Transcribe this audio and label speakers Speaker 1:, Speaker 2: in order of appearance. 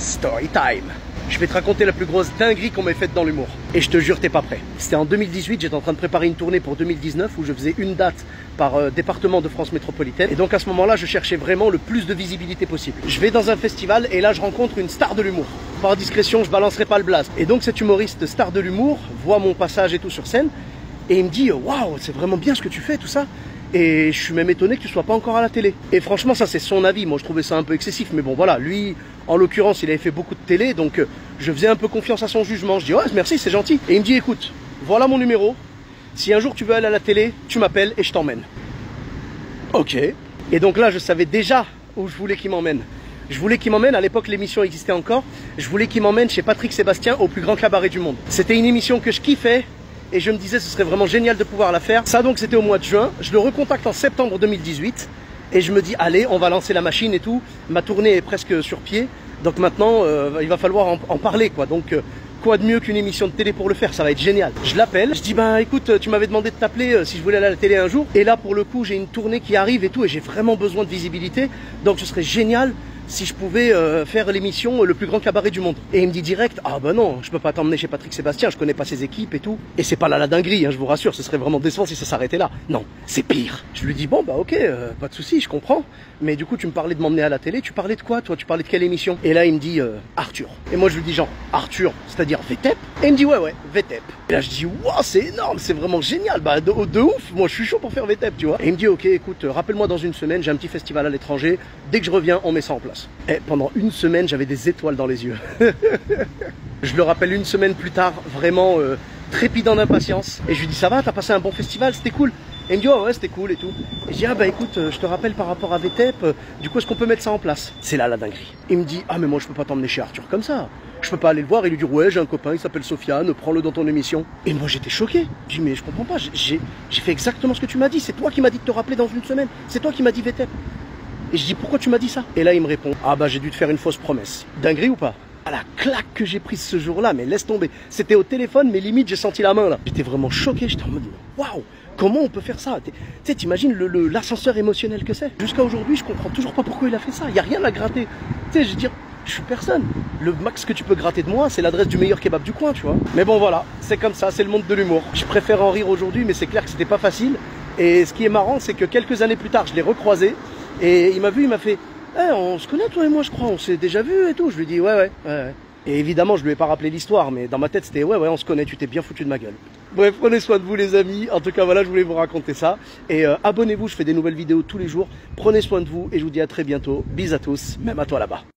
Speaker 1: Story time. Je vais te raconter la plus grosse dinguerie qu'on m'ait faite dans l'humour. Et je te jure, t'es pas prêt. C'était en 2018, j'étais en train de préparer une tournée pour 2019 où je faisais une date par département de France métropolitaine. Et donc à ce moment-là, je cherchais vraiment le plus de visibilité possible. Je vais dans un festival et là, je rencontre une star de l'humour. Par discrétion, je balancerai pas le blast. Et donc cet humoriste star de l'humour voit mon passage et tout sur scène et il me dit « Waouh, c'est vraiment bien ce que tu fais, tout ça ». Et je suis même étonné que tu sois pas encore à la télé. Et franchement, ça c'est son avis. Moi, je trouvais ça un peu excessif. Mais bon, voilà, lui, en l'occurrence, il avait fait beaucoup de télé. Donc, je faisais un peu confiance à son jugement. Je dis, ouais, merci, c'est gentil. Et il me dit, écoute, voilà mon numéro. Si un jour tu veux aller à la télé, tu m'appelles et je t'emmène. Ok. Et donc là, je savais déjà où je voulais qu'il m'emmène. Je voulais qu'il m'emmène, à l'époque l'émission existait encore, je voulais qu'il m'emmène chez Patrick Sébastien au plus grand cabaret du monde. C'était une émission que je kiffais. Et je me disais ce serait vraiment génial de pouvoir la faire. Ça donc c'était au mois de juin. Je le recontacte en septembre 2018. Et je me dis allez, on va lancer la machine et tout. Ma tournée est presque sur pied. Donc maintenant il va falloir en parler quoi. Donc quoi de mieux qu'une émission de télé pour le faire, ça va être génial. Je l'appelle, je dis bah écoute, tu m'avais demandé de t'appeler si je voulais aller à la télé un jour. Et là pour le coup j'ai une tournée qui arrive et tout. Et j'ai vraiment besoin de visibilité. Donc ce serait génial si je pouvais faire l'émission le plus grand cabaret du monde. Et il me dit direct, ah bah non, je peux pas t'emmener chez Patrick Sébastien, je connais pas ses équipes et tout. Et c'est pas là la dinguerie, hein, je vous rassure, ce serait vraiment décevant si ça s'arrêtait là. Non, c'est pire. Je lui dis, bon bah ok, pas de souci, je comprends. Mais du coup tu me parlais de m'emmener à la télé, tu parlais de quoi toi? Tu parlais de quelle émission? Et là il me dit, Arthur. Et moi je lui dis genre, Arthur, c'est-à-dire VTEP? Et il me dit, ouais, VTEP. Et là je dis, waouh, c'est énorme, c'est vraiment génial, bah de ouf, moi je suis chaud pour faire VTEP, tu vois. Et il me dit, ok, écoute, rappelle-moi dans une semaine, j'ai un petit festival à l'étranger, dès que je reviens, on met ça en place. Et pendant une semaine, j'avais des étoiles dans les yeux. Je le rappelle une semaine plus tard, vraiment trépidant d'impatience. Et je lui dis, ça va, t'as passé un bon festival, c'était cool? Et il me dit, oh ouais, c'était cool et tout. Et je dis, ah bah écoute, je te rappelle par rapport à VTEP, du coup, est-ce qu'on peut mettre ça en place? C'est là la dinguerie. Il me dit, ah mais moi je peux pas t'emmener chez Arthur comme ça. Je peux pas aller le voir et lui dire, ouais, j'ai un copain, il s'appelle Sofiane, prends-le dans ton émission. Et moi j'étais choqué. Je dis, mais je comprends pas, j'ai fait exactement ce que tu m'as dit. C'est toi qui m'as dit de te rappeler dans une semaine. C'est toi qui m'as dit VTEP. Et je dis, pourquoi tu m'as dit ça? Et là il me répond, ah bah j'ai dû te faire une fausse promesse. Dinguerie ou pas? Ah, la claque que j'ai prise ce jour-là, mais laisse tomber. C'était au téléphone, mais limite j'ai senti la main là. J'étais vraiment choqué, j'étais en mode, waouh, comment on peut faire ça? Tu sais, t'imagines l'ascenseur émotionnel que c'est? Jusqu'à aujourd'hui, je comprends toujours pas pourquoi il a fait ça. Il y a rien à gratter. Tu sais, je veux dire, je suis personne. Le max que tu peux gratter de moi, c'est l'adresse du meilleur kebab du coin, tu vois. Mais bon voilà, c'est comme ça, c'est le monde de l'humour. Je préfère en rire aujourd'hui, mais c'est clair que c'était pas facile. Et ce qui est marrant, c'est que quelques années plus tard, je l'ai recroisé. Et il m'a vu, il m'a fait hey, on se connaît toi et moi je crois, on s'est déjà vu et tout. Je lui ai dit ouais. Et évidemment je lui ai pas rappelé l'histoire, mais dans ma tête c'était ouais on se connaît, tu t'es bien foutu de ma gueule. Bref, prenez soin de vous les amis, en tout cas voilà je voulais vous raconter ça. Et abonnez-vous, je fais des nouvelles vidéos tous les jours. Prenez soin de vous et je vous dis à très bientôt. Bisous à tous, même à toi là-bas.